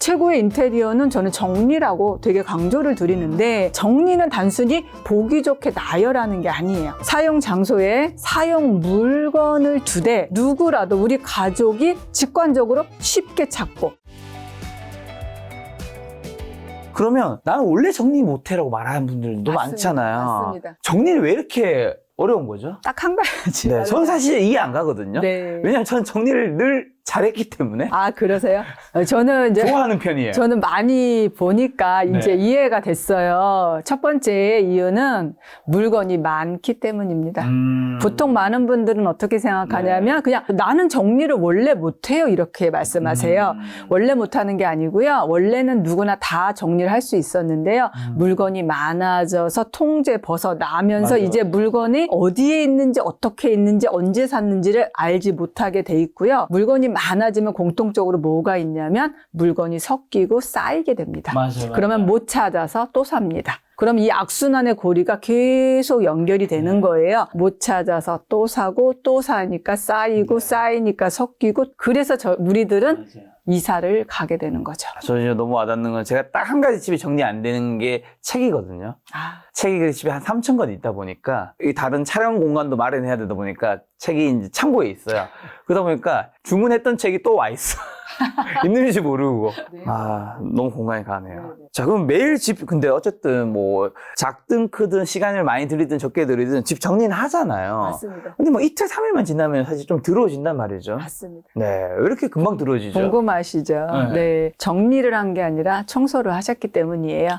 최고의 인테리어는 저는 정리라고 되게 강조를 드리는데, 정리는 단순히 보기 좋게 나열하는 게 아니에요. 사용 장소에 사용 물건을 두되 누구라도 우리 가족이 직관적으로 쉽게 찾고. 그러면 나는 원래 정리 못해라고 말하는 분들도 많잖아요. 맞습니다. 정리를 왜 이렇게 어려운 거죠? 딱 한 가지. 네, 저는 사실 이해 안 가거든요. 네. 왜냐면 저는 정리를 늘 잘했기 때문에 아, 그러세요? 저는 이제 좋아하는 편이에요. 저는 많이 보니까 이제 네. 이해가 됐어요. 첫 번째 이유는 물건이 많기 때문입니다. 보통 많은 분들은 어떻게 생각하냐면 그냥 나는 정리를 원래 못해요 이렇게 말씀하세요. 원래 못하는 게 아니고요. 원래는 누구나 다 정리를 할 수 있었는데요. 물건이 많아져서 통제 벗어나면서 맞아요. 이제 물건이 어디에 있는지 어떻게 있는지 언제 샀는지를 알지 못하게 돼 있고요. 물건이 많아지면 공통적으로 뭐가 있냐면 물건이 섞이고 쌓이게 됩니다. 맞아요. 그러면 못 찾아서 또 삽니다. 그럼 이 악순환의 고리가 계속 연결이 되는 거예요. 못 찾아서 또 사고 또 사니까 쌓이고 쌓이니까 섞이고, 그래서 우리들은 이사를 가게 되는 거죠. 저는 너무 와닿는 건 제가 딱 한 가지 집이 정리 안 되는 게 책이거든요. 책이 그 집에 한 3,000권 있다 보니까 이 다른 촬영 공간도 마련해야 되다 보니까 책이 이제 창고에 있어요. 그러다 보니까 주문했던 책이 또 와 있어. 있는지 모르고. 아, 너무 공감이 가네요. 자, 그럼 매일 집, 근데 어쨌든 뭐 작든 크든 시간을 많이 들이든 적게 들이든 집 정리는 하잖아요. 맞습니다. 근데 뭐 이틀, 3일만 지나면 사실 좀 들어오신단 말이죠. 맞습니다. 네, 왜 이렇게 금방 들어오시죠? 궁금하시죠? 네. 정리를 한 게 아니라 청소를 하셨기 때문이에요.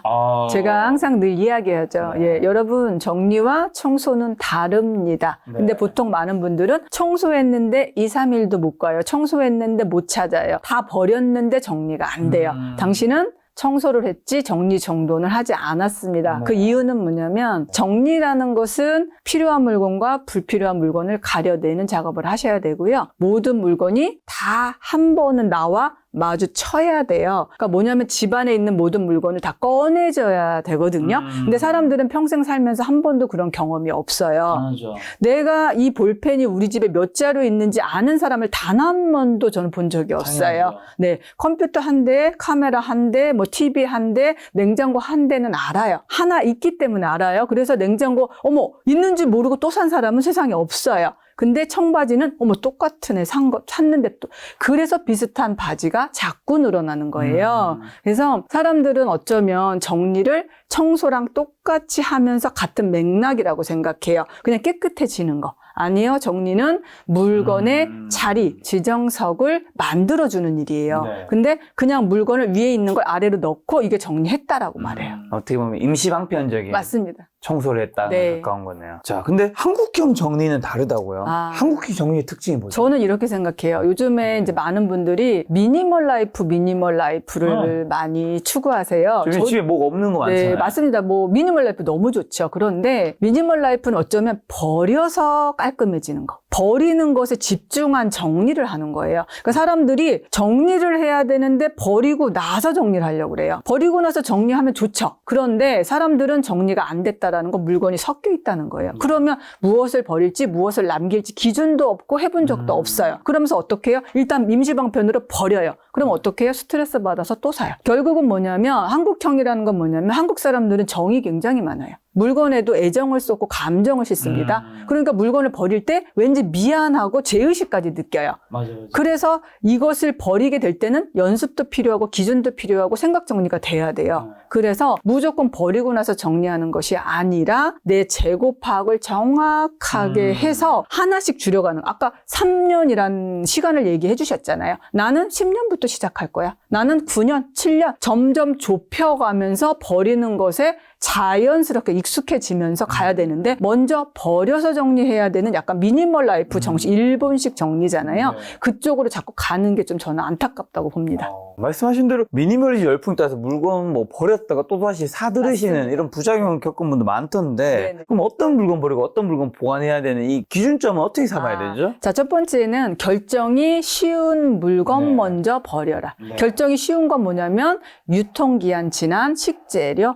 제가 항상 늘 이야기하죠. 예, 여러분, 정리와 청소는 다릅니다. 근데 보통 많은 분들은 청소했는데 2, 3일도 못 가요. 청소했는데 못 찾아요. 다 버렸는데 정리가 안 돼요. 당신은 청소를 했지 정리 정돈을 하지 않았습니다. 그 이유는 뭐냐면 정리라는 것은 필요한 물건과 불필요한 물건을 가려내는 작업을 하셔야 되고요. 모든 물건이 다 한 번은 나와 마주쳐야 돼요. 그러니까 뭐냐면 집안에 있는 모든 물건을 다 꺼내줘야 되거든요. 근데 사람들은 평생 살면서 한 번도 그런 경험이 없어요. 맞아. 내가 이 볼펜이 우리 집에 몇 자루 있는지 아는 사람을 단 한 번도 저는 본 적이 없어요. 당연하죠. 네, 컴퓨터 한 대, 카메라 한 대, 뭐 TV 한 대, 냉장고 한 대는 알아요. 하나 있기 때문에 알아요. 그래서 냉장고 어머 있는지 모르고 또 산 사람은 세상에 없어요. 근데 청바지는 어머 똑같은 애 샀는데 또, 그래서 비슷한 바지가 자꾸 늘어나는 거예요. 그래서 사람들은 어쩌면 정리를 청소랑 똑같이 하면서 같은 맥락이라고 생각해요. 그냥 깨끗해지는 거. 아니요. 정리는 물건의 자리, 지정석을 만들어주는 일이에요. 네. 근데 그냥 물건을 위에 있는 걸 아래로 넣고 이게 정리했다라고 말해요. 어떻게 보면 임시방편적인 맞습니다. 청소를 했다는 네. 가까운 거네요. 자, 근데 한국형 정리는 다르다고요. 한국형 정리의 특징이 뭐죠? 저는 이렇게 생각해요. 요즘에 이제 많은 분들이 미니멀 라이프를 많이 추구하세요. 요즘 집에 뭐가 없는 거 많잖아요. 네, 맞습니다. 뭐 미니멀 라이프 너무 좋죠. 그런데 미니멀 라이프는 어쩌면 버려서 깔끔해지는 거. 버리는 것에 집중한 정리를 하는 거예요. 그러니까 사람들이 정리를 해야 되는데 버리고 나서 정리를 하려고 그래요. 버리고 나서 정리하면 좋죠. 그런데 사람들은 정리가 안 됐다라는 건 물건이 섞여 있다는 거예요. 그러면 무엇을 버릴지 무엇을 남길지 기준도 없고 해본 적도 없어요. 그러면서 어떻게 해요? 일단 임시방편으로 버려요. 그럼 어떻게 해요? 스트레스 받아서 또 사요. 결국은 뭐냐면 한국형이라는 건 뭐냐면 한국 사람들은 정이 굉장히 많아요. 물건에도 애정을 쏟고 감정을 싣습니다. 그러니까 물건을 버릴 때 왠지 미안하고 죄의식까지 느껴요. 맞아요. 그래서 이것을 버리게 될 때는 연습도 필요하고 기준도 필요하고 생각 정리가 돼야 돼요. 그래서 무조건 버리고 나서 정리하는 것이 아니라 내 재고 파악을 정확하게 해서 하나씩 줄여가는, 아까 3년이란 시간을 얘기해 주셨잖아요. 나는 10년부터 시작할 거야. 나는 9년, 7년 점점 좁혀가면서 버리는 것에 자연스럽게 익숙해지면서 가야 되는데 먼저 버려서 정리해야 되는 약간 미니멀 라이프 정신, 일본식 정리잖아요. 그쪽으로 자꾸 가는 게 좀 저는 안타깝다고 봅니다. 말씀하신 대로 미니멀리즘 열풍 따라서 물건 뭐 버렸다가 또 다시 사들으시는 맞습니다. 이런 부작용을 겪은 분도 많던데 네네. 그럼 어떤 물건 버리고 어떤 물건 보관해야 되는 이 기준점은 어떻게 삼아야 되죠? 자, 첫 번째는 결정이 쉬운 물건 먼저 버려라. 결정이 쉬운 건 뭐냐면 유통기한 지난 식재료,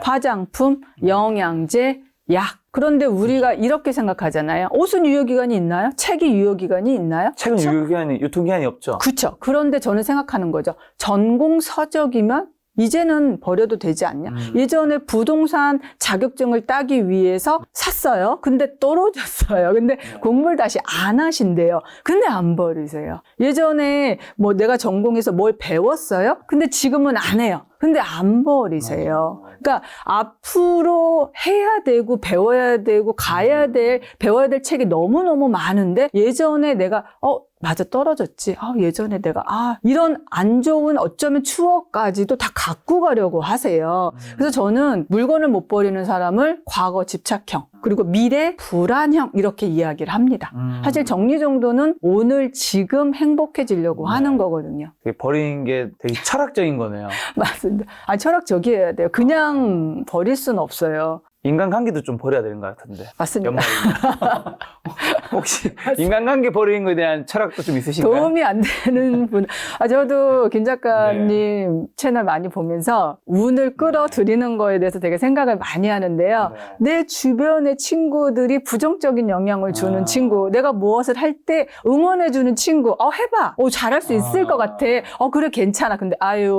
화장품, 영양제, 약, 그런데 우리가 이렇게 생각하잖아요. 옷은 유효기간이 있나요? 책이 유효기간이 있나요? 책은 유통기한이 없죠. 그렇죠. 그런데 저는 생각하는 거죠. 전공 서적이면 이제는 버려도 되지 않냐? 예전에 부동산 자격증을 따기 위해서 샀어요. 근데 떨어졌어요. 근데 공부를 다시 안 하신대요. 근데 안 버리세요. 예전에 뭐 내가 전공해서 뭘 배웠어요. 근데 지금은 안 해요. 근데 안 버리세요. 그러니까 앞으로 해야 되고 배워야 되고 배워야 될 책이 너무너무 많은데 예전에 내가 맞아 떨어졌지. 예전에 내가 이런 안 좋은 어쩌면 추억까지도 다 갖고 가려고 하세요. 그래서 저는 물건을 못 버리는 사람을 과거 집착형 그리고 미래 불안형 이렇게 이야기를 합니다. 사실 정리정돈은 오늘 지금 행복해지려고 하는 거거든요. 버리는 게 되게 철학적인 거네요. 맞습니다. 철학적이어야 돼요. 그냥 버릴 수는 없어요. 인간관계도 좀 버려야 되는 것 같은데. 맞습니다. 혹시 인간관계 버리는 거에 대한 철학도 좀 있으신가요? 도움이 안 되는 분. 저도 김 작가님 채널 많이 보면서 운을 끌어들이는 거에 대해서 되게 생각을 많이 하는데요. 내 주변의 친구들이 부정적인 영향을 주는 친구, 내가 무엇을 할 때 응원해주는 친구, 해봐. 잘할 수 있을 것 같아. 그래, 괜찮아. 근데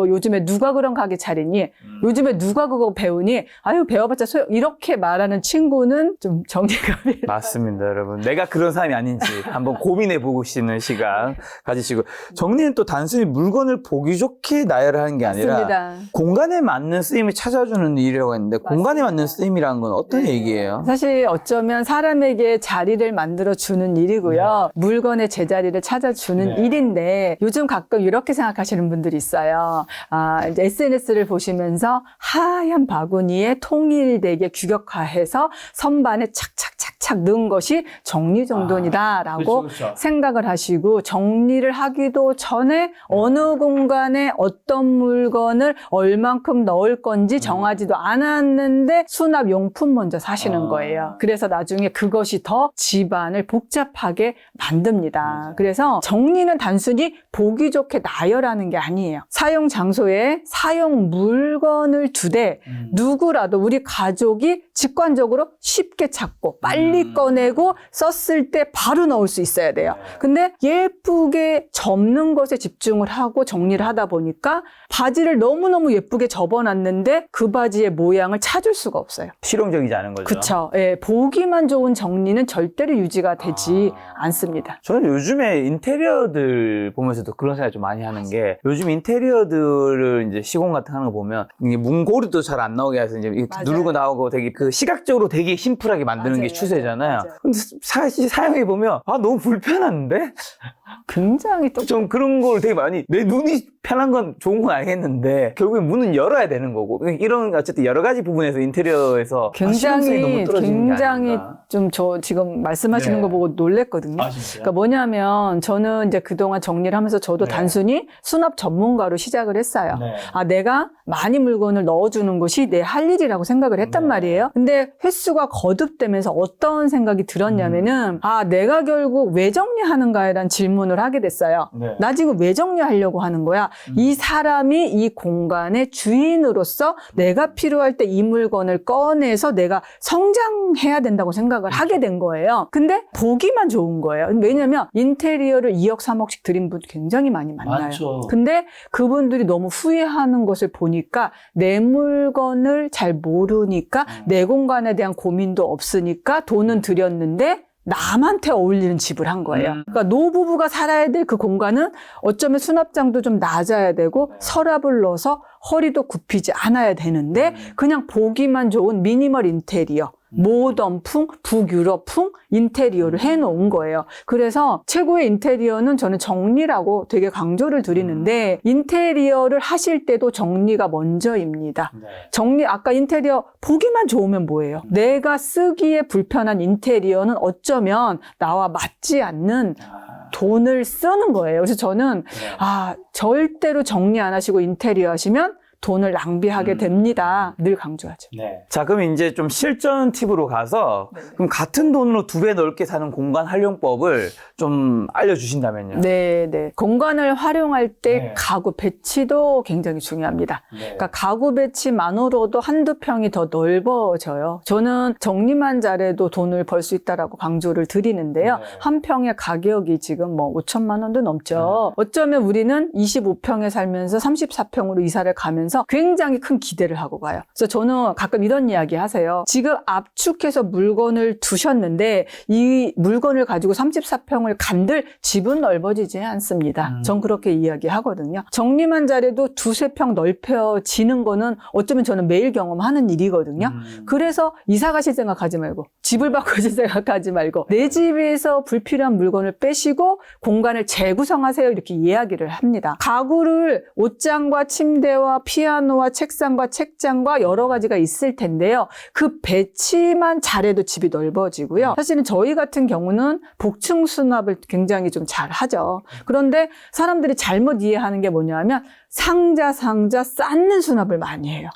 요즘에 누가 그런 가게 차리니? 요즘에 누가 그거 배우니? 배워봤자 이렇게 말하는 친구는 좀 정리감이. 맞습니다, 여러분. 내가 그런 사람이 아닌지 한번 고민해보고 싶는 시간 가지시고. 정리는 또 단순히 물건을 보기 좋게 나열하는 게 아니라 맞습니다. 공간에 맞는 쓰임을 찾아주는 일이라고 했는데 공간에 맞는 쓰임이라는 건 어떤 얘기예요? 사실 어쩌면 사람에게 자리를 만들어주는 일이고요. 물건의 제자리를 찾아주는 일인데 요즘 가끔 이렇게 생각하시는 분들이 있어요. 이제 SNS를 보시면서 하얀 바구니에 통일되게 규격화해서 선반에 착착착착 넣은 것이 정리정돈이다라고 그렇죠. 생각을 하시고 정리를 하기도 전에 어느 공간에 어떤 물건을 얼만큼 넣을 건지 정하지도 않았는데 수납용품 먼저 사시는 거예요. 그래서 나중에 그것이 더 집안을 복잡하게 만듭니다. 그래서 정리는 단순히 보기 좋게 나열하는 게 아니에요. 사용 장소에 사용 물건을 두되 누구라도 우리 가족이 직관적으로 쉽게 찾고 빨리 꺼내고 썼을 때 바로 넣을 수 있어야 돼요. 근데 예쁘게 접는 것에 집중을 하고 정리를 하다 보니까 바지를 너무너무 예쁘게 접어놨는데 그 바지의 모양을 찾을 수가 없어요. 실용적이지 않은 거죠. 그렇죠. 보기만 좋은 정리는 절대로 유지가 되지 않습니다. 저는 요즘에 인테리어들 보면서도 그런 생각 좀 많이 하는 게 요즘 인테리어들을 이제 시공 같은 거 하는 거 보면 이게 문고리도 잘 안 나오게 해서 이제 누르고 나오고 되게 그 시각적으로 되게 심플하게 만드는 게 추세잖아요. 근데 사실 사용해 보면 너무 불편한데? 굉장히 좀 그런 걸 되게 많이 내 눈이 편한 건 좋은 건 알겠는데 결국엔 문은 열어야 되는 거고 이런 어쨌든 여러 가지 부분에서 인테리어에서 굉장히 좀 저 지금 말씀하시는 거 보고 놀랬거든요. 그러니까 뭐냐면 저는 이제 그동안 정리를 하면서 저도 단순히 수납 전문가로 시작을 했어요. 내가 많이 물건을 넣어주는 것이 내 할 일이라고 생각을 했단 말이에요. 근데 횟수가 거듭되면서 어떤 생각이 들었냐면은 내가 결국 왜 정리하는가에 질문을 하게 됐어요. 나 지금 왜 정리하려고 하는 거야? 이 사람이 이 공간의 주인으로서 내가 필요할 때 이 물건을 꺼내서 내가 성장해야 된다고 생각을 하게 된 거예요. 근데 보기만 좋은 거예요. 왜냐면 인테리어를 2억, 3억씩 들인 분 굉장히 많이 만나요. 근데 그분들이 너무 후회하는 것을 보니까 내 물건을 잘 모르니까 내 공간에 대한 고민도 없으니까 돈은 들였는데 남한테 어울리는 집을 한 거예요. 그러니까 노부부가 살아야 될 그 공간은 어쩌면 수납장도 좀 낮아야 되고 서랍을 넣어서 허리도 굽히지 않아야 되는데 그냥 보기만 좋은 미니멀 인테리어, 모던풍, 북유럽풍 인테리어를 해놓은 거예요. 그래서 최고의 인테리어는 저는 정리라고 되게 강조를 드리는데 인테리어를 하실 때도 정리가 먼저입니다. 정리, 아까 인테리어 보기만 좋으면 뭐예요? 내가 쓰기에 불편한 인테리어는 어쩌면 나와 맞지 않는 돈을 쓰는 거예요. 그래서 저는 절대로 정리 안 하시고 인테리어 하시면 돈을 낭비하게 됩니다. 늘 강조하죠. 네. 자, 그럼 이제 좀 실전 팁으로 가서 그럼 같은 돈으로 2배 넓게 사는 공간 활용법을 좀 알려주신다면요. 네. 공간을 활용할 때 가구 배치도 굉장히 중요합니다. 그러니까 가구 배치만으로도 한두 평이 더 넓어져요. 저는 정리만 잘해도 돈을 벌 수 있다라고 강조를 드리는데요. 한 평의 가격이 지금 뭐 5천만 원도 넘죠. 어쩌면 우리는 25평에 살면서 34평으로 이사를 가면서 굉장히 큰 기대를 하고 가요. 그래서 저는 가끔 이런 이야기 하세요. 지금 압축해서 물건을 두셨는데 이 물건을 가지고 34평을 간들 집은 넓어지지 않습니다. 전 그렇게 이야기하거든요. 정리만 잘해도 2-3평 넓혀지는 거는 어쩌면 저는 매일 경험하는 일이거든요. 그래서 이사 가실 생각하지 말고 집을 바꾸실 생각하지 말고 내 집에서 불필요한 물건을 빼시고 공간을 재구성하세요. 이렇게 이야기를 합니다. 가구를 옷장과 침대와 피아노와 책상과 책장과 여러 가지가 있을 텐데요. 그 배치만 잘해도 집이 넓어지고요. 사실은 저희 같은 경우는 복층 수납을 굉장히 좀 잘 하죠. 그런데 사람들이 잘못 이해하는 게 뭐냐면 상자 쌓는 수납을 많이 해요.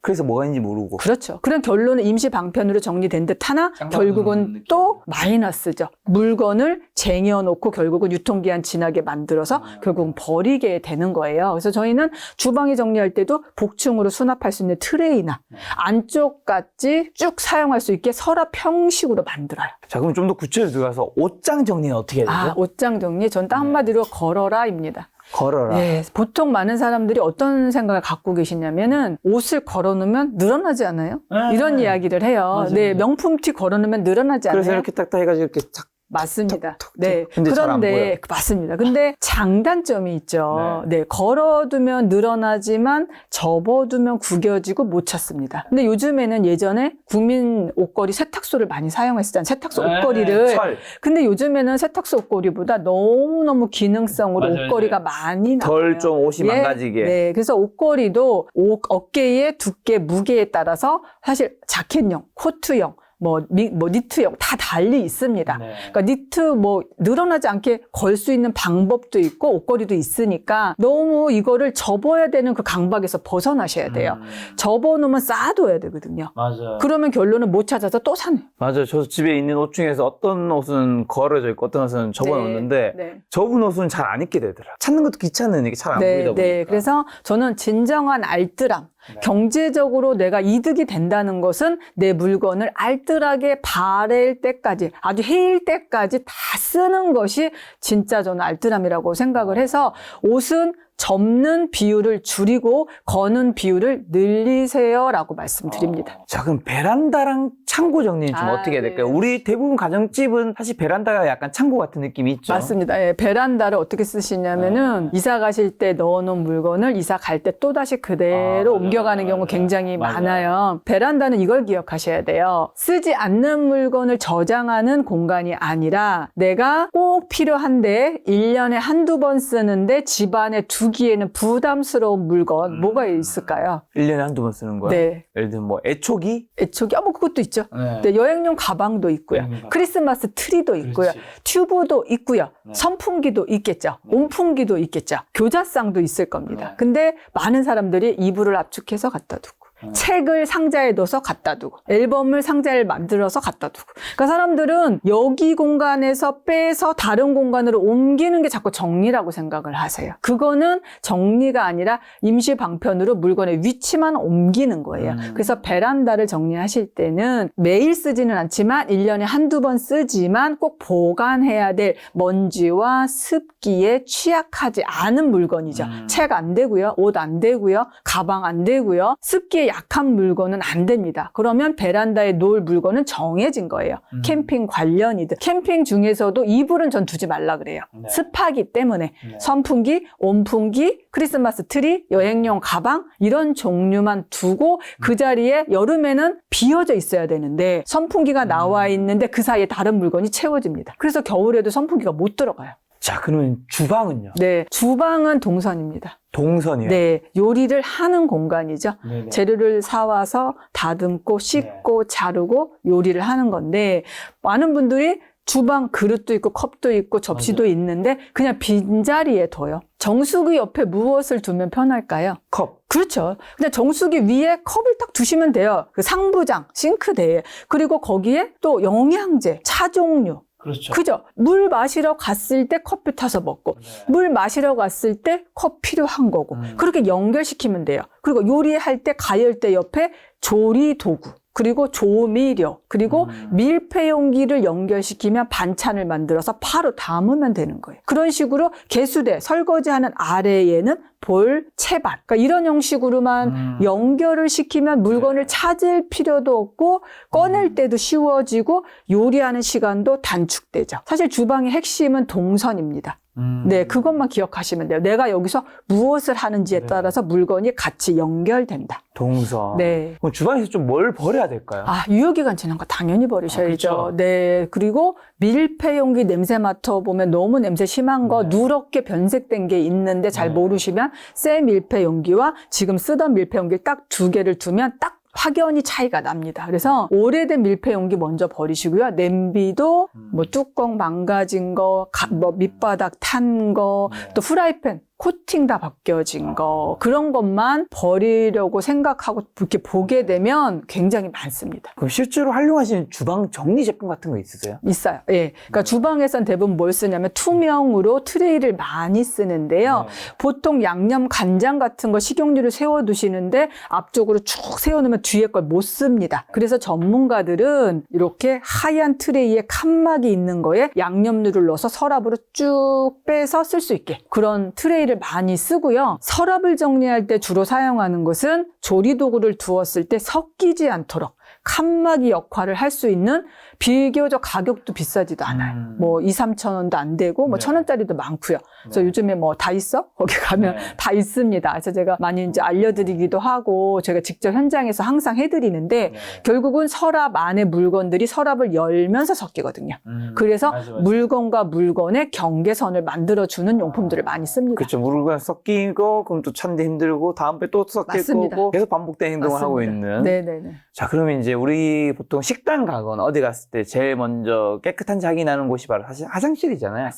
그래서 뭐가 있는지 모르고. 그렇죠. 그런 결론은 임시 방편으로 정리된 듯 하나 결국은 또 마이너스죠. 물건을 쟁여놓고 결국은 유통기한 지나게 만들어서 결국은 버리게 되는 거예요. 그래서 저희는 주방에 정리할 때도 복층으로 수납할 수 있는 트레이나 안쪽까지 쭉 사용할 수 있게 서랍 형식으로 만들어요. 자, 그럼 좀 더 구체적으로 들어가서 옷장 정리는 어떻게 해야 되죠? 옷장 정리? 전 딱 한마디로 걸어라입니다. 걸어라. 네, 보통 많은 사람들이 어떤 생각을 갖고 계시냐면은 옷을 걸어놓으면 늘어나지 않아요? 이런 이야기를 해요. 네, 명품티 걸어놓으면 늘어나지 않아요? 그래서 이렇게 딱딱 해가지고 이렇게 탁. 맞습니다. 톡. 네. 근데 잘 안 그런데 보여요. 맞습니다. 근데 장단점이 있죠. 네. 걸어두면 늘어나지만 접어두면 구겨지고 못 찾습니다. 근데 요즘에는 예전에 국민 옷걸이 세탁소를 많이 사용했었잖아요. 세탁소 옷걸이를. 근데 요즘에는 세탁소 옷걸이보다 너무너무 기능성으로 옷걸이가 많이 나와요. 덜 좀 옷이 망가지게. 네. 그래서 옷걸이도 어깨의 두께, 무게에 따라서 사실 자켓용, 코트용, 니트용 다 달리 있습니다. 그러니까 니트 늘어나지 않게 걸 수 있는 방법도 있고 옷걸이도 있으니까 너무 이거를 접어야 되는 그 강박에서 벗어나셔야 돼요. 접어놓으면 쌓아둬야 되거든요. 맞아요. 그러면 결론은 못 찾아서 또 사네요. 맞아요. 저도 집에 있는 옷 중에서 어떤 옷은 걸어져 있고 어떤 옷은 접어놓는데 접은 옷은 잘 안 입게 되더라고요. 찾는 것도 귀찮으니까 잘 안 보이다 보니까. 네. 그래서 저는 진정한 알뜰함. 경제적으로 내가 이득이 된다는 것은 내 물건을 알뜰하게 바랄 때까지 아주 해일 때까지 다 쓰는 것이 진짜 저는 알뜰함이라고 생각을 해서 옷은 접는 비율을 줄이고 거는 비율을 늘리세요라고 말씀드립니다. 자, 그럼 베란다랑 창고 정리는 좀 어떻게 해야 될까요? 우리 대부분 가정집은 사실 베란다가 약간 창고 같은 느낌이 있죠. 맞습니다. 예, 베란다를 어떻게 쓰시냐면은 이사 가실 때 넣어놓은 물건을 이사 갈 때 또다시 그대로 옮겨가는 경우 굉장히 많아요. 베란다는 이걸 기억하셔야 돼요. 쓰지 않는 물건을 저장하는 공간이 아니라 내가 꼭 필요한데 1년에 한두 번 쓰는데 집안에 두기에는 부담스러운 물건 뭐가 있을까요? 1년에 한두 번 쓰는 거야? 네. 예를 들면 애초기? 그것도 있죠. 네, 여행용 가방도 있고요. 크리스마스 트리도 있고요. 튜브도 있고요. 선풍기도 있겠죠. 온풍기도 있겠죠. 교자상도 있을 겁니다. 근데 많은 사람들이 이불을 압축해서 갖다 두고 책을 상자에 넣어서 갖다 두고 앨범을 상자에 만들어서 갖다 두고 그러니까 사람들은 여기 공간에서 빼서 다른 공간으로 옮기는 게 자꾸 정리라고 생각을 하세요. 그거는 정리가 아니라 임시 방편으로 물건의 위치만 옮기는 거예요. 그래서 베란다를 정리하실 때는 매일 쓰지는 않지만 1년에 한두 번 쓰지만 꼭 보관해야 될 먼지와 습기에 취약하지 않은 물건이죠. 책 안 되고요. 옷 안 되고요. 가방 안 되고요. 습기에 약한 물건은 안 됩니다. 그러면 베란다에 놓을 물건은 정해진 거예요. 캠핑 관련이든. 캠핑 중에서도 이불은 전 두지 말라 그래요. 습하기 때문에. 선풍기, 온풍기, 크리스마스 트리, 여행용 가방 이런 종류만 두고 그 자리에 여름에는 비어져 있어야 되는데 선풍기가 나와 있는데 그 사이에 다른 물건이 채워집니다. 그래서 겨울에도 선풍기가 못 들어가요. 자, 그러면 주방은요? 네, 주방은 동선입니다. 동선이요? 네, 요리를 하는 공간이죠. 네네. 재료를 사와서 다듬고 씻고 자르고 요리를 하는 건데 많은 분들이 주방 그릇도 있고 컵도 있고 접시도 있는데 그냥 빈자리에 둬요. 정수기 옆에 무엇을 두면 편할까요? 컵. 그렇죠. 그냥 정수기 위에 컵을 딱 두시면 돼요. 그 상부장, 싱크대에. 그리고 거기에 또 영양제, 차 종류. 그렇죠. 그죠? 물 마시러 갔을 때 커피 타서 먹고, 네. 물 마시러 갔을 때 컵 필요한 거고, 그렇게 연결시키면 돼요. 그리고 요리할 때 가열대 옆에 조리 도구, 그리고 조미료, 그리고 밀폐 용기를 연결시키면 반찬을 만들어서 바로 담으면 되는 거예요. 그런 식으로 개수대, 설거지하는 아래에는 볼, 채반. 그러니까 이런 형식으로만 연결을 시키면 물건을 찾을 필요도 없고 꺼낼 때도 쉬워지고 요리하는 시간도 단축되죠. 사실 주방의 핵심은 동선입니다. 네, 그것만 기억하시면 돼요. 내가 여기서 무엇을 하는지에 따라서 물건이 같이 연결된다. 동선. 네. 그럼 주방에서 좀 뭘 버려야 될까요? 아, 유효기간 지난 거 당연히 버리셔야죠. 그렇죠. 네. 그리고 밀폐 용기 냄새 맡아보면 너무 냄새 심한 거 누렇게 변색된 게 있는데 잘 모르시면 새 밀폐 용기와 지금 쓰던 밀폐 용기 딱 2개를 두면 딱 확연히 차이가 납니다. 그래서 오래된 밀폐 용기 먼저 버리시고요. 냄비도 뭐 뚜껑 망가진 거, 뭐 밑바닥 탄 거, 또 프라이팬 코팅 다 벗겨진 거, 그런 것만 버리려고 생각하고 이렇게 보게 되면 굉장히 많습니다. 그럼 실제로 활용하시는 주방 정리 제품 같은 거 있으세요? 있어요. 예. 그러니까 주방에선 대부분 뭘 쓰냐면 투명으로 트레이를 많이 쓰는데요. 보통 양념 간장 같은 거 식용유를 세워두시는데 앞쪽으로 쭉 세워놓으면 뒤에 걸 못 씁니다. 그래서 전문가들은 이렇게 하얀 트레이에 칸막이 있는 거에 양념류를 넣어서 서랍으로 쭉 빼서 쓸 수 있게 그런 트레이를 많이 쓰고요. 서랍을 정리할 때 주로 사용하는 것은 조리도구를 두었을 때 섞이지 않도록 칸막이 역할을 할 수 있는 비교적 가격도 비싸지도 않아요. 뭐 2, 3천 원도 안 되고 뭐 1,000원짜리도 많고요. 그래서 요즘에 뭐 다 있어? 거기 가면 다 있습니다. 그래서 제가 많이 이제 알려드리기도 하고 제가 직접 현장에서 항상 해드리는데 결국은 서랍 안에 물건들이 서랍을 열면서 섞이거든요. 그래서 맞아. 물건과 물건의 경계선을 만들어주는 용품들을 많이 씁니다. 그렇죠. 물건 섞이고 그럼 또 찾는데 힘들고 다음번에 또 섞일 맞습니다. 거고 계속 반복되는 행동을 하고 있는. 네네네. 자, 그러면 이제 우리 보통 식당 가거나 어디 갔을 때 제일 먼저 깨끗한 향이 나는 곳이 바로 사실 화장실이잖아요.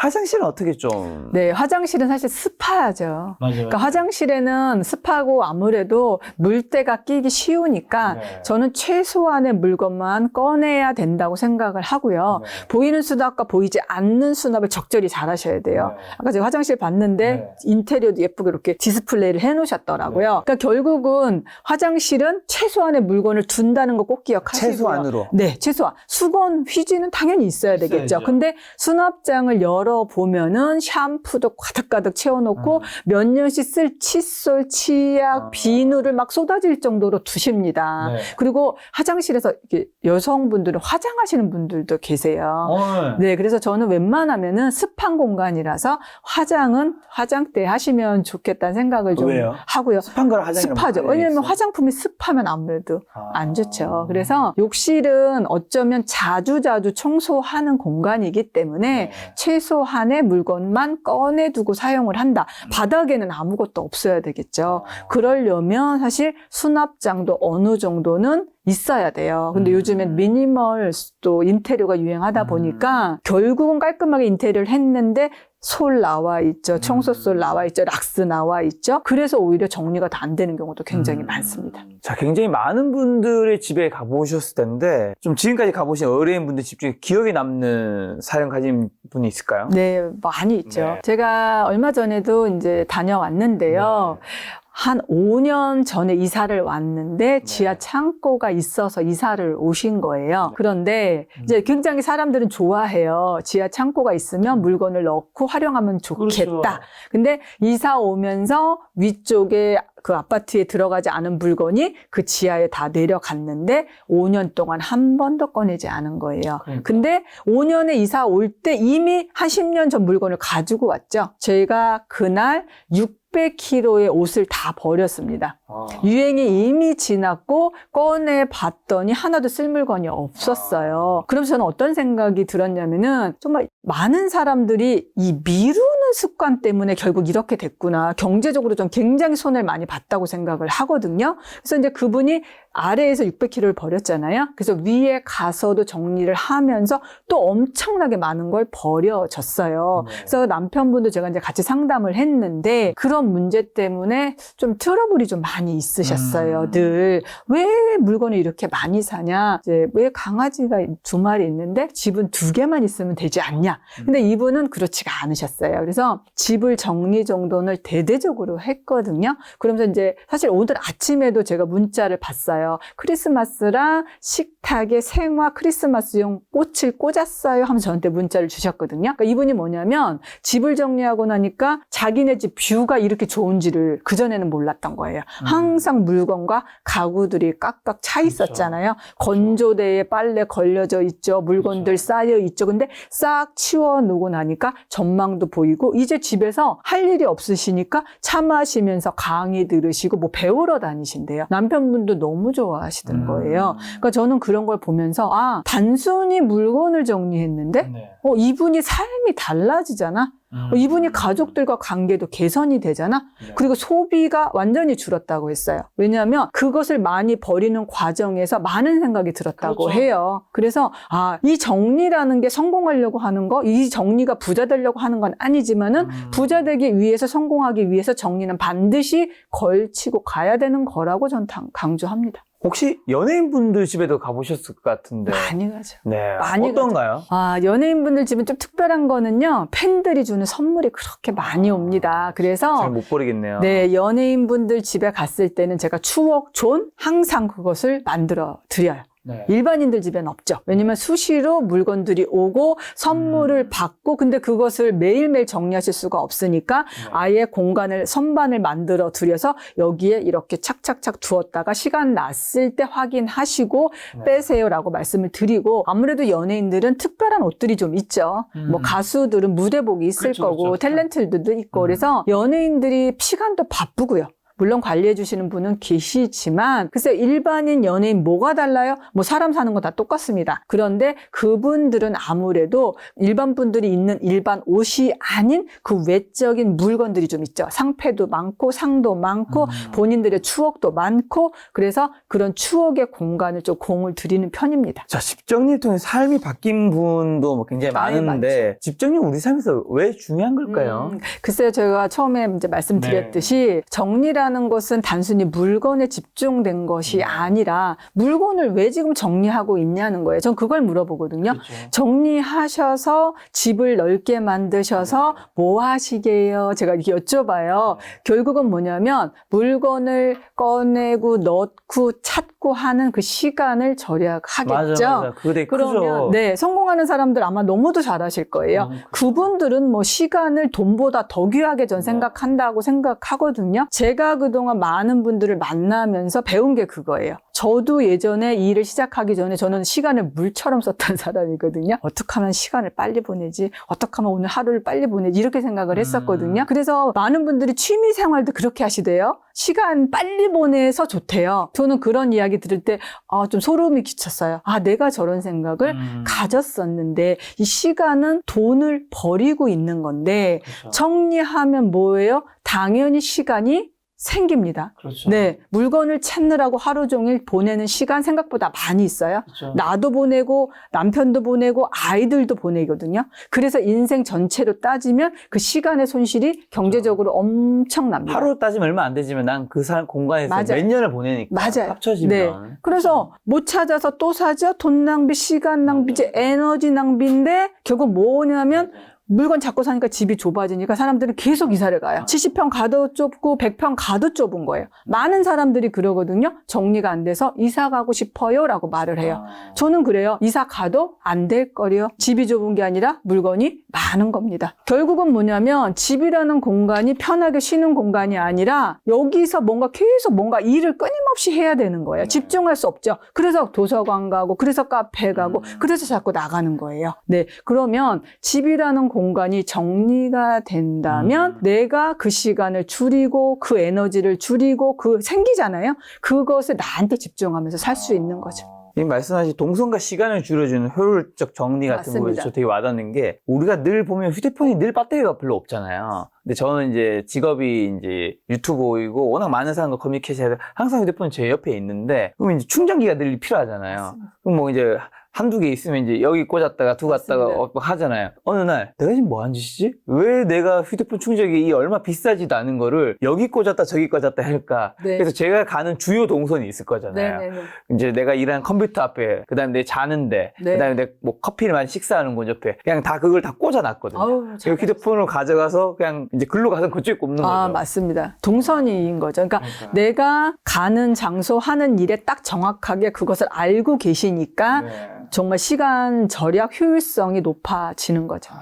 화장실은 어떻게 좀? 네, 화장실은 사실 습하죠. 맞아요. 그러니까 화장실에는 습하고 아무래도 물때가 끼기 쉬우니까 저는 최소한의 물건만 꺼내야 된다고 생각을 하고요. 보이는 수납과 보이지 않는 수납을 적절히 잘 하셔야 돼요. 아까 제가 화장실 봤는데 인테리어도 예쁘게 이렇게 디스플레이를 해놓으셨더라고요. 그러니까 결국은 화장실은 최소한의 물건을 둔다는 거 꼭 기억하시고요. 최소한으로? 네, 최소한. 수건, 휴지는 당연히 있어야 되겠죠. 있어야죠. 근데 수납장을 열어보면은 샴푸도 가득가득 채워놓고 몇 년씩 쓸 칫솔, 치약, 비누를 막 쏟아질 정도로 두십니다. 그리고 화장실에서 이렇게 여성분들은 화장하시는 분들도 계세요. 네, 그래서 저는 웬만하면은 습한 공간이라서 화장은 화장 때 하시면 좋겠다는 생각을 좀 왜요? 하고요. 습한 걸 화장이랑 습하죠. 관련이 왜냐면 있어요? 화장품이 습하면 아무래도 안 좋죠. 그래서 욕실은 어쩌면 자주자주 청소하는 공간이기 때문에 최소한의 물건만 꺼내두고 사용을 한다. 바닥에는 아무것도 없어야 되겠죠. 그러려면 사실 수납장도 어느 정도는 있어야 돼요. 근데 요즘엔 미니멀 또 인테리어가 유행하다 보니까 결국은 깔끔하게 인테리어를 했는데 솔 나와 있죠. 청소솔 나와 있죠. 락스 나와 있죠. 그래서 오히려 정리가 다 안 되는 경우도 굉장히 많습니다. 자, 굉장히 많은 분들의 집에 가보셨을 텐데 좀 지금까지 가보신 의뢰인분들 집 중에 기억에 남는 사연 가진 분이 있을까요? 네, 많이 있죠. 제가 얼마 전에도 이제 다녀왔는데요. 한 5년 전에 이사를 왔는데 지하 창고가 있어서 이사를 오신 거예요. 그런데 이제 굉장히 사람들은 좋아해요. 지하 창고가 있으면 물건을 넣고 활용하면 좋겠다. 그렇죠. 근데 이사 오면서 위쪽에 그 아파트에 들어가지 않은 물건이 그 지하에 다 내려갔는데 5년 동안 한 번도 꺼내지 않은 거예요. 근데 5년에 이사 올 때 이미 한 10년 전 물건을 가지고 왔죠. 저희가 그날 600kg의 옷을 다 버렸습니다. 유행이 이미 지났고 꺼내봤더니 하나도 쓸 물건이 없었어요. 그러면서 저는 어떤 생각이 들었냐면은 정말 많은 사람들이 이 미루는 습관 때문에 결국 이렇게 됐구나. 경제적으로 좀 굉장히 손해를 많이 봤다고 생각을 하거든요. 그래서 이제 그분이 아래에서 600kg를 버렸잖아요. 그래서 위에 가서도 정리를 하면서 또 엄청나게 많은 걸 버려졌어요. 그래서 남편분도 제가 이제 같이 상담을 했는데 그런 문제 때문에 좀 트러블이 좀 많이 있으셨어요. 늘. 왜 물건을 이렇게 많이 사냐? 이제 왜 강아지가 2마리 있는데 집은 2개만 있으면 되지 않냐? 근데 이분은 그렇지가 않으셨어요. 그래서 집을 정리 정돈을 대대적으로 했거든요. 그러면서 이제 사실 오늘 아침에도 제가 문자를 봤어요. 크리스마스랑 식탁에 생화 크리스마스용 꽃을 꽂았어요 하면서 저한테 문자를 주셨거든요. 그러니까 이분이 뭐냐면 집을 정리하고 나니까 자기네 집 뷰가 이렇게 좋은지를 그전에는 몰랐던 거예요. 항상 물건과 가구들이 깍깍 차 있었잖아요. 건조대에 빨래 걸려져 있죠. 물건들 쌓여 있죠. 근데 싹 치워놓고 나니까 전망도 보이고 이제 집에서 할 일이 없으시니까 차 마시면서 강의 들으시고 뭐 배우러 다니신대요. 남편분도 너무 좋아하시던 거예요. 그러니까 저는 그런 걸 보면서 단순히 물건을 정리했는데 이분이 삶이 달라지잖아. 이분이 가족들과 관계도 개선이 되잖아. 그리고 소비가 완전히 줄었다고 했어요. 왜냐하면 그것을 많이 버리는 과정에서 많은 생각이 들었다고 해요. 그래서 이 정리라는 게 성공하려고 하는 거, 이 정리가 부자 되려고 하는 건 아니지만은 부자 되기 위해서 성공하기 위해서 정리는 반드시 걸치고 가야 되는 거라고 전 강조합니다. 혹시 연예인분들 집에도 가보셨을 것 같은데. 많이 가죠. 네. 많이 어떤가요? 가죠. 연예인분들 집은 좀 특별한 거는요. 팬들이 주는 선물이 그렇게 많이 옵니다. 그래서 잘 못 버리겠네요. 네, 연예인분들 집에 갔을 때는 제가 추억존 항상 그것을 만들어 드려요. 네. 일반인들 집엔 없죠. 왜냐면 수시로 물건들이 오고 선물을 받고 근데 그것을 매일매일 정리하실 수가 없으니까 아예 공간을 선반을 만들어 드려서 여기에 이렇게 착착착 두었다가 시간 났을 때 확인하시고 빼세요라고 말씀을 드리고 아무래도 연예인들은 특별한 옷들이 좀 있죠. 뭐 가수들은 무대복이 있을 거고 탤런트들도 있고 그래서 연예인들이 시간도 바쁘고요. 물론 관리해 주시는 분은 계시지만 글쎄 일반인 연예인 뭐가 달라요? 뭐 사람 사는 거 다 똑같습니다. 그런데 그분들은 아무래도 일반 분들이 입는 일반 옷이 아닌 그 외적인 물건들이 좀 있죠. 상패도 많고 상도 많고 본인들의 추억도 많고 그래서 그런 추억의 공간을 좀 공을 들이는 편입니다. 자, 집 정리를 통해 삶이 바뀐 분도 뭐 굉장히 많은데 집 정리는 우리 삶에서 왜 중요한 걸까요? 글쎄요, 제가 처음에 이제 말씀드렸듯이 정리라는 것은 단순히 물건에 집중된 것이 아니라 물건을 왜 지금 정리하고 있냐는 거예요. 전 그걸 물어보거든요. 그렇죠. 정리하셔서 집을 넓게 만드셔서 뭐 하시게요? 제가 이렇게 여쭤봐요. 결국은 뭐냐면 물건을 꺼내고 넣고 찾고 하는 그 시간을 절약하겠죠. 맞아. 그게 그러면 네, 성공하는 사람들 아마 너무도 잘하실 거예요. 그분들은 뭐 시간을 돈보다 더 귀하게 전 생각한다고 생각하거든요. 제가 그동안 많은 분들을 만나면서 배운 게 그거예요. 저도 예전에 이 일을 시작하기 전에 저는 시간을 물처럼 썼던 사람이거든요. 어떻게 하면 시간을 빨리 보내지? 어떻게 하면 오늘 하루를 빨리 보내지? 이렇게 생각을 했었거든요. 그래서 많은 분들이 취미 생활도 그렇게 하시대요. 시간 빨리 보내서 좋대요. 저는 그런 이야기 들을 때 좀 소름이 끼쳤어요. 내가 저런 생각을 가졌었는데 이 시간은 돈을 버리고 있는 건데 그렇죠. 정리하면 뭐예요? 당연히 시간이 생깁니다. 그렇죠. 네, 물건을 찾느라고 하루 종일 보내는 시간 생각보다 많이 있어요. 그렇죠. 나도 보내고 남편도 보내고 아이들도 보내거든요. 그래서 인생 전체로 따지면 그 시간의 손실이 경제적으로 엄청납니다. 하루 따지면 얼마 안 되지만 난 그 공간에서 맞아요. 몇 년을 보내니까 맞아요. 합쳐지면. 네. 그래서 못 찾아서 또 사죠. 돈 낭비, 시간 낭비지, 에너지 낭비인데 결국 뭐냐면 물건 잡고 사니까 집이 좁아지니까 사람들은 계속 이사를 가요. 70평 가도 좁고 100평 가도 좁은 거예요. 많은 사람들이 그러거든요. 정리가 안 돼서 이사 가고 싶어요 라고 말을 해요. 저는 그래요. 이사 가도 안 될 거리요. 집이 좁은 게 아니라 물건이 많은 겁니다. 결국은 뭐냐면 집이라는 공간이 편하게 쉬는 공간이 아니라 여기서 계속 뭔가 일을 끊임없이 해야 되는 거예요. 집중할 수 없죠. 그래서 도서관 가고 그래서 카페 가고 그래서 자꾸 나가는 거예요. 네, 그러면 집이라는 공간이 정리가 된다면 내가 그 시간을 줄이고 그 에너지를 줄이고 그 생기잖아요. 그것을 나한테 집중하면서 살 수 있는 거죠. 이 말씀하신 동선과 시간을 줄여주는 효율적 정리 같은 맞습니다. 거에서 저 되게 와닿는 게 우리가 늘 보면 휴대폰이 늘 배터리가 별로 없잖아요. 근데 저는 이제 직업이 이제 유튜버이고 워낙 많은 사람과 커뮤니케이션해서 항상 휴대폰이 제 옆에 있는데 그럼 이제 충전기가 늘 필요하잖아요. 맞습니다. 그럼 뭐 이제 한두 개 있으면 이제 여기 꽂았다가 두고 갔다가 하잖아요. 어느 날 내가 지금 뭐 하는 짓이지? 왜 내가 휴대폰 충전기 이 얼마 비싸지도 않은 거를 여기 꽂았다 저기 꽂았다 할까? 네. 그래서 제가 가는 주요 동선이 있을 거잖아요. 네네네. 이제 내가 일하는 컴퓨터 앞에, 그 다음에 내 자는데, 네. 그 다음에 내 뭐 커피를 많이 식사하는 곳 옆에, 그냥 다 그걸 다 꽂아놨거든요. 아우, 그리고 휴대폰을 가져가서 그냥 이제 글로 가서 그쪽에 꼽는 거죠. 아, 맞습니다. 동선이인 거죠. 그러니까 내가 가는 장소 하는 일에 딱 정확하게 그것을 알고 계시니까 네. 정말 시간 절약 효율성이 높아지는 거죠.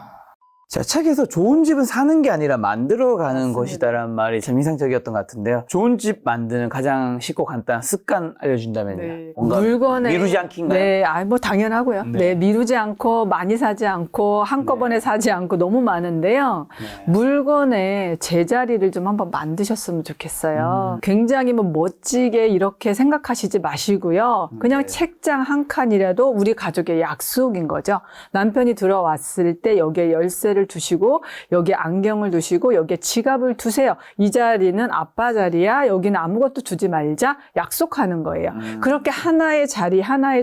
자, 책에서 좋은 집은 사는 게 아니라 만들어가는 맞습니다. 것이다라는 말이 참 인상적이었던 것 같은데요. 좋은 집 만드는 가장 쉽고 간단한 습관 알려준다면요. 네. 뭔가 물건에 미루지 않기인가요? 네, 뭐 당연하고요. 네. 네. 미루지 않고 많이 사지 않고 한꺼번에 네. 사지 않고 너무 많은데요. 네. 물건의 제자리를 좀 한번 만드셨으면 좋겠어요. 굉장히 뭐 멋지게 이렇게 생각하시지 마시고요. 그냥 네. 책장 한 칸이라도 우리 가족의 약속인 거죠. 남편이 들어왔을 때 여기에 열쇠를 두시고 여기에 안경을 두시고 여기에 지갑을 두세요. 이 자리는 아빠 자리야. 여기는 아무것도 두지 말자. 약속하는 거예요. 그렇게 하나의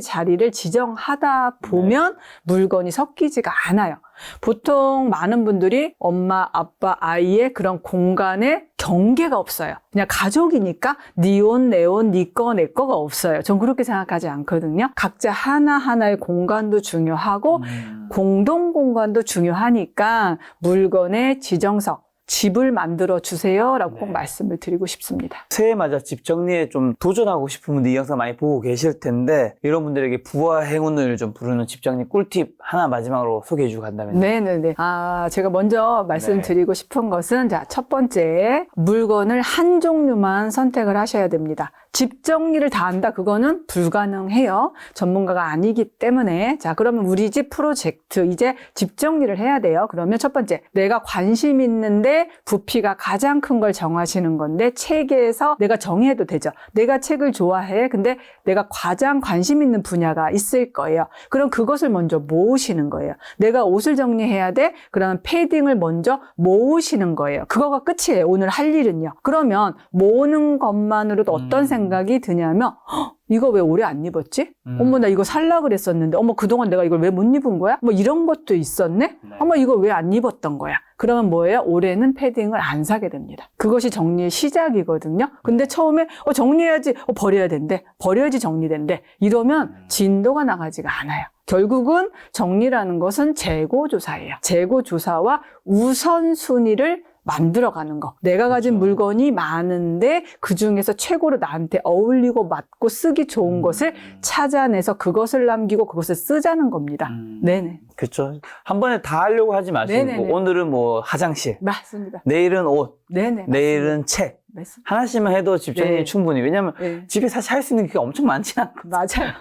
자리를 지정하다 보면 물건이 섞이지가 않아요. 보통 많은 분들이 엄마, 아빠, 아이의 그런 공간에 경계가 없어요. 그냥 가족이니까 네 옷, 내 옷, 네 거, 내 거가 없어요. 전 그렇게 생각하지 않거든요. 각자 하나하나의 공간도 중요하고 공동 공간도 중요하니까 물건의 지정석, 집을 만들어 주세요라고 꼭 말씀을 드리고 싶습니다. 새해 맞아 집 정리에 좀 도전하고 싶은 분들 이 영상 많이 보고 계실 텐데 이런 분들에게 부와 행운을 좀 부르는 집 정리 꿀팁 하나 마지막으로 소개해 주고 간다면요. 네네네. 제가 먼저 말씀드리고 싶은 것은 자, 첫 번째 물건을 한 종류만 선택을 하셔야 됩니다. 집 정리를 다 한다 그거는 불가능해요. 전문가가 아니기 때문에. 자, 그러면 우리 집 프로젝트 이제 집 정리를 해야 돼요. 그러면 첫 번째 내가 관심 있는데 부피가 가장 큰 걸 정하시는 건데 책에서 내가 정해도 되죠. 내가 책을 좋아해. 근데 내가 가장 관심 있는 분야가 있을 거예요. 그럼 그것을 먼저 모으시는 거예요. 내가 옷을 정리해야 돼. 그러면 패딩을 먼저 모으시는 거예요. 그거가 끝이에요. 오늘 할 일은요. 그러면 모으는 것만으로도 어떤 생각이 드냐면 이거 왜 오래 안 입었지? 어머, 나 이거 살라 그랬었는데, 어머, 그동안 내가 이걸 왜 못 입은 거야? 뭐 이런 것도 있었네? 어머, 이거 왜 안 입었던 거야? 그러면 뭐예요? 올해는 패딩을 안 사게 됩니다. 그것이 정리의 시작이거든요. 근데 처음에, 정리해야지, 버려야 된대. 버려야지 정리된대. 이러면 진도가 나가지가 않아요. 결국은 정리라는 것은 재고조사예요. 재고조사와 우선순위를 만들어가는 거. 내가 가진 물건이 많은데 그중에서 최고로 나한테 어울리고 맞고 쓰기 좋은 것을 찾아내서 그것을 남기고 그것을 쓰자는 겁니다. 네네. 그렇죠. 한 번에 다 하려고 하지 마시고 네네네. 오늘은 뭐 화장실, 맞습니다. 내일은 옷, 네네. 내일은 책. 맞습니다. 하나씩만 해도 집 정리 네. 충분히. 왜냐면 네. 집에 사실 할 수 있는 게 엄청 많지 않고. 맞아요.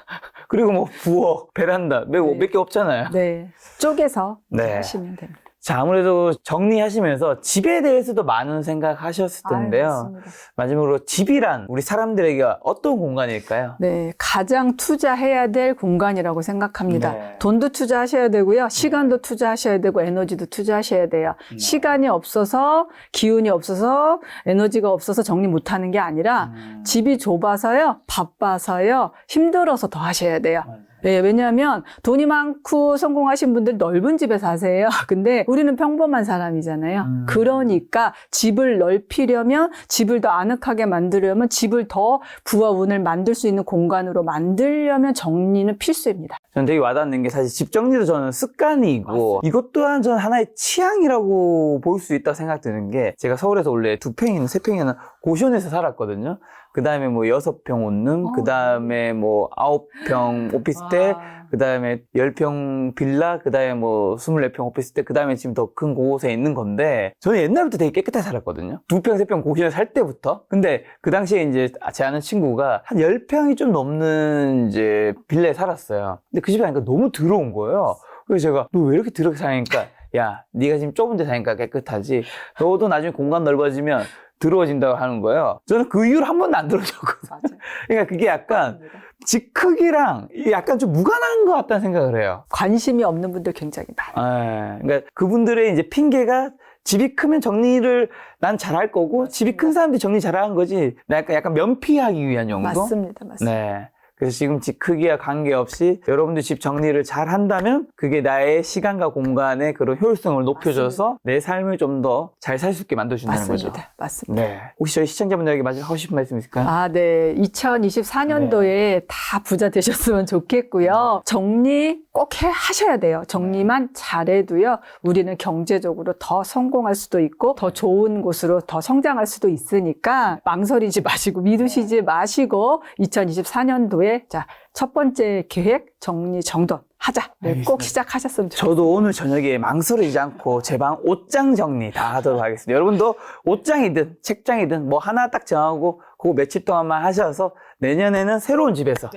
그리고 뭐 부엌, 베란다 몇 개 없잖아요. 네. 쪼개서 네. 하시면 됩니다. 자, 아무래도 정리하시면서 집에 대해서도 많은 생각하셨을 텐데요. 맞습니다. 마지막으로 집이란 우리 사람들에게 어떤 공간일까요? 네, 가장 투자해야 될 공간이라고 생각합니다. 네. 돈도 투자하셔야 되고요. 시간도 투자하셔야 되고 에너지도 투자하셔야 돼요. 시간이 없어서 기운이 없어서 에너지가 없어서 정리 못하는 게 아니라 집이 좁아서요. 바빠서요. 힘들어서 더 하셔야 돼요. 네, 왜냐하면 돈이 많고 성공하신 분들 넓은 집에 사세요. 근데 우리는 평범한 사람이잖아요. 그러니까 집을 넓히려면 집을 더 아늑하게 만들려면 집을 더 부와 운을 만들 수 있는 공간으로 만들려면 정리는 필수입니다. 저는 되게 와닿는 게 사실 집 정리도 저는 습관이고 맞습니다. 이것 또한 저는 하나의 취향이라고 볼 수 있다고 생각드는 게 제가 서울에서 원래 2평이나 3평이나 고시원에서 살았거든요. 그 다음에 뭐 6평 원룸, 그 다음에 뭐 9평 오피스텔, 그 다음에 10평 빌라, 그 다음에 뭐 24평 오피스텔, 그 다음에 지금 더 큰 곳에 있는 건데 저는 옛날부터 되게 깨끗하게 살았거든요. 2평, 3평 고시원 살 때부터. 근데 그 당시에 이제 제 아는 친구가 한 10평이 좀 넘는 이제 빌라에 살았어요. 근데 그 집에 가니까 너무 더러운 거예요. 그래서 제가 너 왜 이렇게 더럽게 사니까 야, 네가 지금 좁은 데 사니까 깨끗하지. 너도 나중에 공간 넓어지면 더러워진다고 하는 거예요. 저는 그 이후로 한 번도 안 들어졌거든요. 맞아요. 그러니까 그게 약간 집 크기랑 약간 좀 무관한 것 같다는 생각을 해요. 관심이 없는 분들 굉장히 많아요. 그러니까 그분들의 이제 핑계가 집이 크면 정리를 난 잘할 거고, 집이 큰 사람들이 정리 잘하는 거지. 나 약간 면피하기 위한 용도? 맞습니다. 네. 그래서 지금 집 크기와 관계없이 여러분들 집 정리를 잘 한다면 그게 나의 시간과 공간의 그런 효율성을 높여줘서 맞습니다. 내 삶을 좀 더 잘 살 수 있게 만들어준다는 맞습니다. 거죠. 맞습니다. 네. 혹시 저희 시청자분들에게 마지막 하고 싶은 말씀 있을까요? 네. 2024년도에 다 부자 되셨으면 좋겠고요. 정리 꼭 하셔야 돼요. 정리만 잘해도요. 우리는 경제적으로 더 성공할 수도 있고 더 좋은 곳으로 더 성장할 수도 있으니까 망설이지 마시고 미루시지 마시고 2024년도에 자, 첫 번째 계획 정리 정돈 하자. 네, 꼭 시작하셨으면 좋겠습니다. 저도 오늘 저녁에 망설이지 않고 제 방 옷장 정리 다 하도록 하겠습니다. 여러분도 옷장이든 책장이든 뭐 하나 딱 정하고 그거 며칠 동안만 하셔서 내년에는 새로운 집에서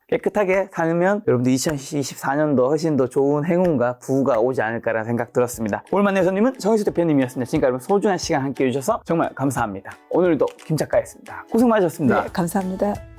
깨끗하게 살면 여러분들 2024년도 훨씬 더 좋은 행운과 부가 오지 않을까라는 생각 들었습니다. 오늘 만난 손님은 정희수 대표님이었습니다. 지금까지 여러분 소중한 시간 함께 해주셔서 정말 감사합니다. 오늘도 김 작가였습니다. 고생 많으셨습니다. 네, 감사합니다.